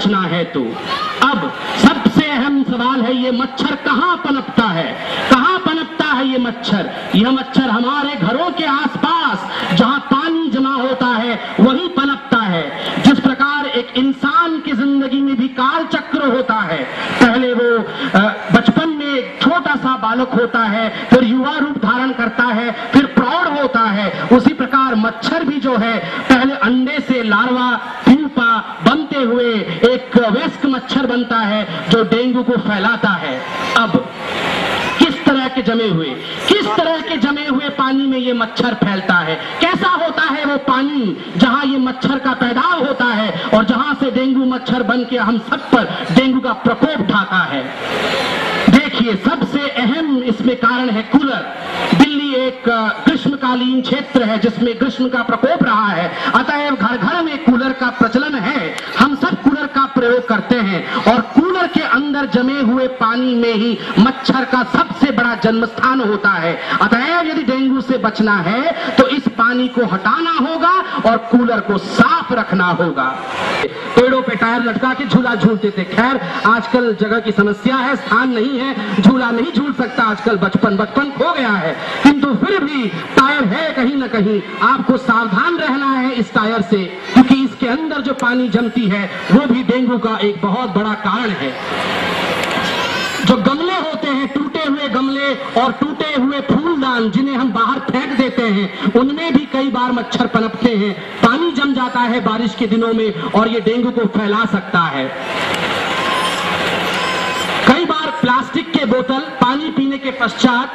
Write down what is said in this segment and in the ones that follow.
बचना है तो। अब सबसे अहम सवाल है, ये मच्छर कहां पनपता है? कहां पनपता है ये मच्छर? यह मच्छर हमारे घरों के आसपास जहां पानी जमा होता है वहीं पनपता है। जिस प्रकार एक इंसान की जिंदगी में भी काल चक्र होता है, पहले वो बचपन में एक छोटा सा बालक होता है, फिर युवा रूप धारण करता है, फिर प्रौढ़ होता है, उसी प्रकार मच्छर भी जो है पहले अंडे से लार्वा प्यूपा बनते हुए एक वयस्क मच्छर बनता है जो डेंगू को फैलाता है। अब किस तरह के जमे हुए पानी में ये मच्छर फैलता है? कैसा होता है वो पानी जहां ये मच्छर का पैदाव होता है और जहां से डेंगू मच्छर बन के हम सब पर डेंगू का प्रकोप ढाता है? देखिए, सबसे अहम इसमें कारण है कूलर। दिल्ली एक ग्रीष्मकालीन क्षेत्र है जिसमें ग्रीष्म का प्रकोप रहा है, अतएव घर घर में कूलर का प्रचलन है। हम सब कूलर का प्रयोग करते हैं और कूलर के अंदर जमे हुए पानी में ही मच्छर का सबसे बड़ा जन्म स्थान होता है। अतएव यदि डेंगू से बचना है तो इस पानी को हटाना होगा और कूलर को साफ रखना होगा। पेड़ों पे टायर लटका के झूला झूलते थे। खैर, आजकल जगह की समस्या है, स्थान नहीं है, झूला नहीं झूल सकता आजकल, बचपन खो गया है, किंतु फिर भी टायर है कहीं न कहीं। आपको सावधान रहना है इस टायर से, क्योंकि इसके अंदर जो पानी जमती है वो भी डेंगू का एक बहुत बड़ा कारण है। जो गमले होते हैं, टूटे हुए गमले और टूटे हुए फूलदान जिन्हें हम बाहर फेंक देते हैं, उनमें भी कई बार मच्छर पनपते हैं। पानी जम जाता है बारिश के दिनों में और ये डेंगू को फैला सकता है। कई बार प्लास्टिक के बोतल पानी पीने के पश्चात,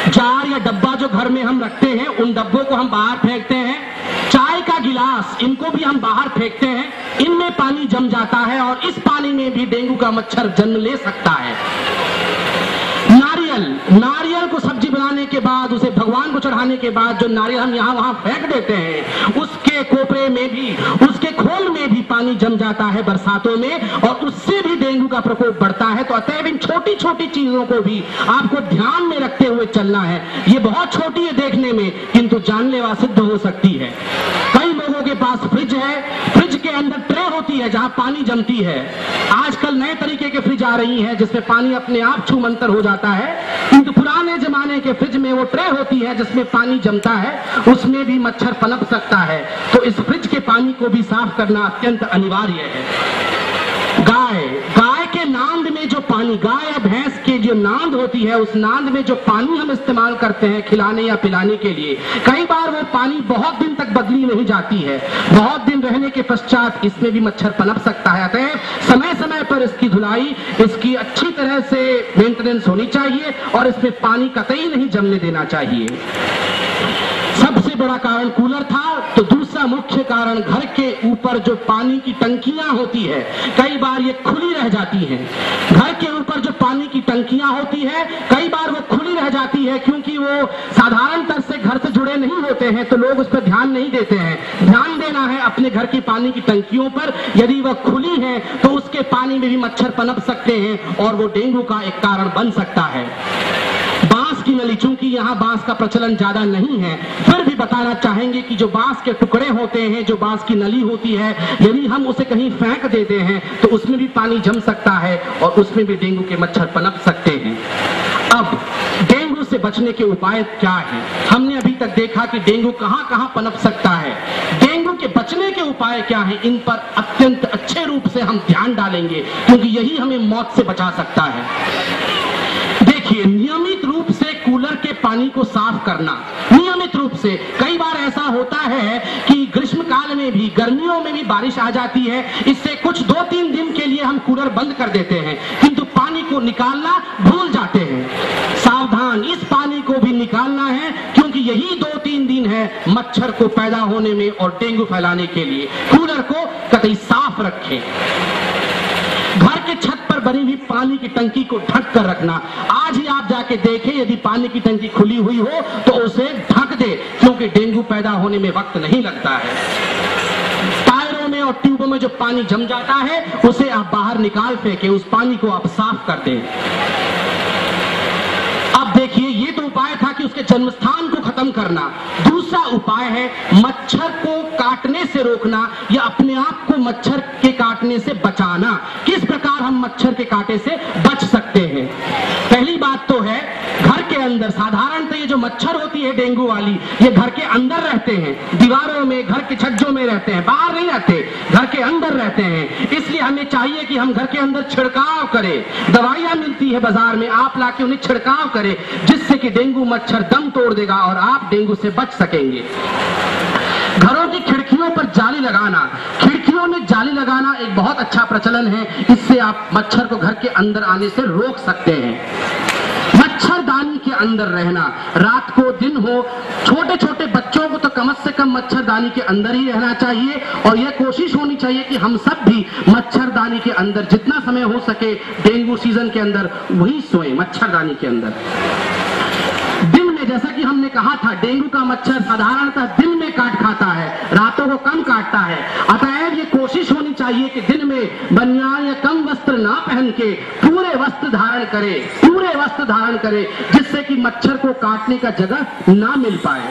जार या डब्बा जो घर में हम रखते हैं, उन डब्बों को हम बाहर फेंकते हैं। चाय का गिलास, इनको भी हम बाहर फेंकते हैं, इनमें पानी जम जाता है और इस पानी में भी डेंगू का मच्छर जन्म ले सकता है। नारियल को सब्जी बनाने के बाद, उसे भगवान को चढ़ाने के बाद जो नारियल हम यहाँ वहां फेंक देते हैं, उसके कोपरे में भी, उसके खोल में भी पानी जम जाता है बरसातों में और उससे भी डेंगू का प्रकोप बढ़ता है। तो अतएव इन छोटी छोटी चीजों को भी आपको ध्यान में रखते हुए चलना है। ये बहुत छोटी है देखने में, किंतु जानलेवा सिद्ध हो सकती है। कई लोगों के पास फ्रिज है, फ्रिज के अंदर ट्रे होती है जहां पानी जमती है। आजकल नए तरीके के फ्रिज आ रही हैं जिसमें पानी अपने आप छूमंतर हो जाता है, किंतु पुराने जमाने के फ्रिज में वो ट्रे होती है जिसमें पानी जमता है, उसमें भी मच्छर पनप सकता है। तो इस फ्रिज के पानी को भी साफ करना अत्यंत अनिवार्य है। गाय के नांद में जो पानी, गाय या भैंस की जो नांद होती है, उस नांद में जो पानी हम इस्तेमाल करते हैं खिलाने या पिलाने के लिए, कई बार वो पानी बहुत दिन तक बदली नहीं जाती है। बहुत दिन रहने के पश्चात इसमें भी मच्छर पनप सकता है। अतः समय समय पर इसकी धुलाई, इसकी अच्छी तरह से मेंटेनेंस होनी चाहिए और इसमें पानी कतई नहीं जमने देना चाहिए। सबसे बड़ा कारण कूलर था। तो दूसरा मुख्य कारण, घर के ऊपर जो पानी की टंकियां होती है, कई बार ये खुली रह जाती हैं। घर के ऊपर जो पानी की टंकियां होती है, कई बार वो खुली रह जाती है क्योंकि वो साधारणतः से घर से जुड़े नहीं होते हैं, तो लोग उस पर ध्यान नहीं देते हैं। ध्यान देना है अपने घर की पानी की टंकियों पर। यदि वह खुली है तो उसके पानी में भी मच्छर पनप सकते हैं और वो डेंगू का एक कारण बन सकता है। बांस की नली, चूंकि यहाँ बांस का प्रचलन ज्यादा नहीं है, फिर भी बताना चाहेंगे कि जो बांस के टुकड़े होते हैं, जो बांस की नली होती है, यदि हम उसे कहीं फेंक देते हैं तो उसमें भी पानी जम सकता है और उसमें भी डेंगू के मच्छर पनप सकते हैं। अब डेंगू से बचने के उपाय क्या हैं? हमने अभी तक देखा कि डेंगू कहां कहां पनप सकता है। डेंगू के बचने के उपाय क्या हैं? इन पर अत्यंत अच्छे रूप से हम ध्यान डालेंगे क्योंकि यही हमें मौत से बचा सकता है। देखिए, नियमित रूप से कूलर के पानी को साफ करना, नियमित रूप से। कई बार ऐसा होता है कि ग्रीष्म काल में भी, गर्मियों में भी बारिश आ जाती है, इससे कुछ 2-3 दिन के लिए हम कूलर बंद कर देते हैं, किंतु पानी को निकालना भूल जाते हैं। सावधान, इस पानी को भी निकालना है क्योंकि यही 2-3 दिन है मच्छर को पैदा होने में और डेंगू फैलाने के लिए। कूलर को कतई साफ रखें। घर के छत पर बनी हुई पानी की टंकी को ढक कर रखना। आज ही आप जाके देखें, यदि पानी की टंकी खुली हुई हो तो उसे ढक दे, क्योंकि डेंगू पैदा होने में वक्त नहीं लगता है। टायरों में और ट्यूबों में जो पानी जम जाता है उसे आप बाहर निकाल फेंके, उस पानी को आप साफ कर दें। अब देखिए, ये तो उपाय था कि कि उसके जन्म स्थान को खत्म करना। दूसरा उपाय है मच्छर को काटने से रोकना या अपने आप को मच्छर के काटने से बचाना। किस प्रकार हम मच्छर के कांटे से बच सकते हैं? पहली बात तो है घर के अंदर साधारणतः ये जो मच्छर होती है डेंगू वाली, ये घर के अंदर रहते हैं, दीवारों में, घर के छज्जों में रहते हैं, बाहर नहीं रहते, घर के अंदर रहते हैं। इसलिए हमें चाहिए कि हम घर के अंदर छिड़काव करें। दवाइयां मिलती है बाजार में, आप लाके उन्हें छिड़काव करें, जिससे कि डेंगू मच्छर दम तोड़ देगा और आप डेंगू से बच सकेंगे। घरों की खिड़कियों पर जाली लगाना, खिड़कियों में जाली लगाना एक बहुत अच्छा प्रचलन है। इससे आप मच्छर को घर के अंदर आने से रोक सकते हैं। मच्छरदानी के अंदर रहना, रात को दिन हो, छोटे छोटे बच्चों को तो कम से कम मच्छरदानी के अंदर ही रहना चाहिए और यह कोशिश होनी चाहिए कि हम सब भी मच्छरदानी के अंदर जितना समय हो सके डेंगू सीजन के अंदर वही सोएं मच्छरदानी के अंदर। दिन में, जैसा कि हमने कहा था, डेंगू का मच्छर साधारणतः दिन में काट खाता है, रातों को कम काटता है। अतएव ये कोशिश होनी चाहिए कि दिन में बनियान या कम वस्त्र ना पहन के पूरे वस्त्र धारण करें, जिससे कि मच्छर को काटने का जगह ना मिल पाए।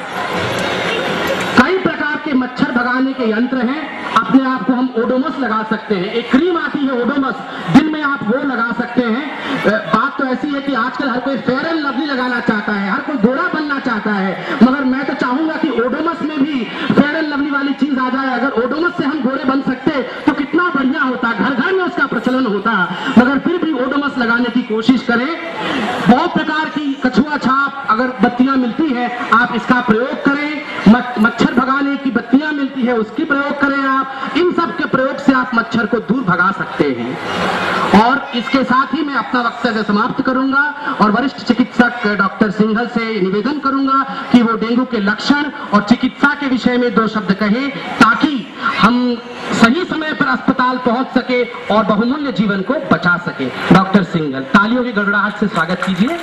कई प्रकार के मच्छर भगाने के यंत्र हैं। अपने आप को हम ओडोमस लगा सकते हैं, एक क्रीम आती है ओडोमस, दिन में आप वो लगा सकते हैं। बात तो ऐसी है कि आजकल हर कोई फेयर एंड लवली लगाना चाहता है, हर कोई गोरा बनना चाहता है, मगर मैं तो चाहूंगा कि ओडोमस में भी फेयर एंड लवली वाली चीज आ जाए। अगर ओडोमस से हम गोरे बन सकते तो कितना बढ़िया होता, घर घर में उसका प्रचलन होता। मगर फिर भी ओडोमस लगाने की कोशिश करें। बहुत प्रकार की कछुआ छाप अगर बत्तियां मिलती है, आप इसका प्रयोग करें। मच्छर भगाने की बत्तियां मिलती है, उसकी प्रयोग करें आप। इन सब के प्रयोग से आप मच्छर को दूर भगा सकते हैं। और इसके साथ ही मैं अपना वक्तव्य समाप्त करूंगा और वरिष्ठ चिकित्सक डॉक्टर सिंघल से निवेदन करूंगा कि वो डेंगू के लक्षण और चिकित्सा के विषय में 2 शब्द कहें, ताकि हम सही समय पर अस्पताल पहुंच सके और बहुमूल्य जीवन को बचा सके। डॉक्टर सिंघल, तालियों की गड़गड़ाहट से स्वागत कीजिए।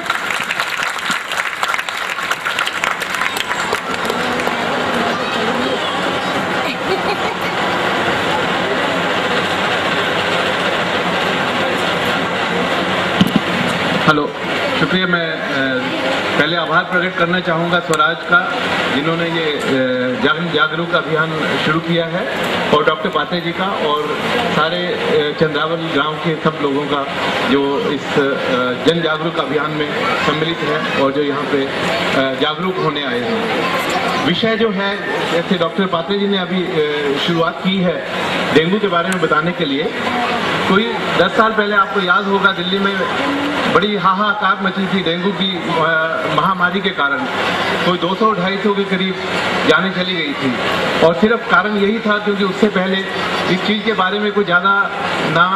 हेलो, शुक्रिया। मैं पहले आभार प्रकट करना चाहूँगा स्वराज का, जिन्होंने ये जागरूक अभियान शुरू किया है, और डॉक्टर पात्रे जी का और सारे चंद्रावल गांव के सब लोगों का जो इस जन जागरूक अभियान में सम्मिलित है और जो यहाँ पे जागरूक होने आए हैं। विषय जो है, जैसे डॉक्टर पात्रे जी ने अभी शुरुआत की है डेंगू के बारे में बताने के लिए। कोई 10 साल पहले आपको याद होगा दिल्ली में बड़ी हाहाकार मची थी डेंगू की महामारी के कारण। कोई 200-250 के करीब जाने चली गई थी, और सिर्फ कारण यही था क्योंकि उससे पहले इस चीज़ के बारे में कोई ज़्यादा ना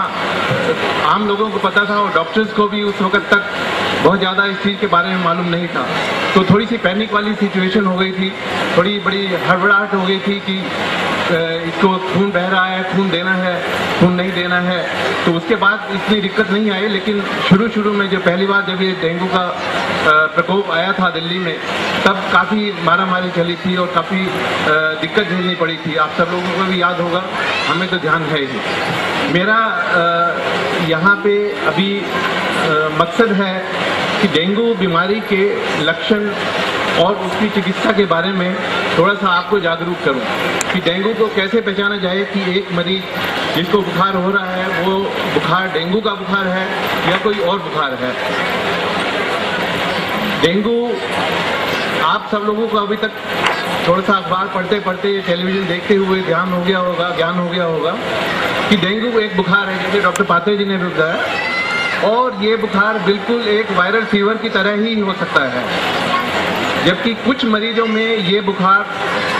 आम लोगों को पता था, और डॉक्टर्स को भी उस वक्त तक बहुत ज़्यादा इस चीज़ के बारे में मालूम नहीं था। तो थोड़ी सी पैनिक वाली सिचुएशन हो गई थी, थोड़ी बड़ी हड़बड़ाहट हो गई थी कि इसको खून बह रहा है, खून देना है, खून नहीं देना है। तो उसके बाद इतनी दिक्कत नहीं आई, लेकिन शुरू में जो पहली बार जब ये डेंगू का प्रकोप आया था दिल्ली में, तब काफ़ी मारामारी चली थी और काफ़ी दिक्कत झेलनी पड़ी थी। आप सब लोगों को भी याद होगा, हमें तो ध्यान है ही। मेरा यहाँ पे अभी मकसद है कि डेंगू बीमारी के लक्षण और उसकी चिकित्सा के बारे में थोड़ा सा आपको जागरूक करूं कि डेंगू को कैसे पहचाना जाए कि एक मरीज जिसको बुखार हो रहा है वो बुखार डेंगू का बुखार है या कोई और बुखार है। डेंगू, आप सब लोगों को अभी तक थोड़ा सा अखबार पढ़ते पढ़ते, टेलीविजन देखते हुए ज्ञान हो गया होगा कि डेंगू एक बुखार है, जैसे डॉक्टर पात्रे जी ने भी बताया, और ये बुखार बिल्कुल एक वायरल फीवर की तरह ही हो सकता है। जबकि कुछ मरीजों में ये बुखार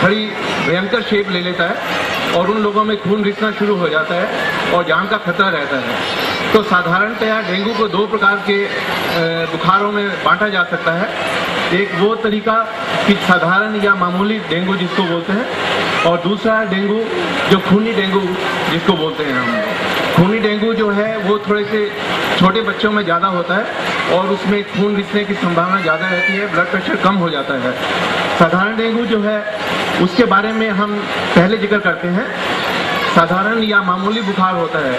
बड़ी भयंकर शेप ले लेता है और उन लोगों में खून रिसना शुरू हो जाता है और जान का खतरा रहता है। तो साधारणतया डेंगू को 2 प्रकार के बुखारों में बांटा जा सकता है। एक वो तरीका कि साधारण या मामूली डेंगू जिसको बोलते हैं, और दूसरा है डेंगू जो खूनी डेंगू जिसको बोलते हैं हम। खूनी डेंगू जो है वो थोड़े से छोटे बच्चों में ज़्यादा होता है और उसमें खून रिसने की संभावना ज़्यादा रहती है, ब्लड प्रेशर कम हो जाता है। साधारण डेंगू जो है उसके बारे में हम पहले जिक्र करते हैं। साधारण या मामूली बुखार होता है,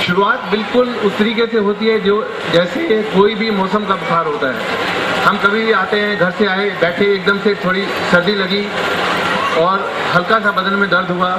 शुरुआत बिल्कुल उस तरीके से होती है जो जैसे कोई भी मौसम का बुखार होता है। हम कभी भी आते हैं, घर से आए, बैठे, एकदम से थोड़ी सर्दी लगी और हल्का सा बदन में दर्द हुआ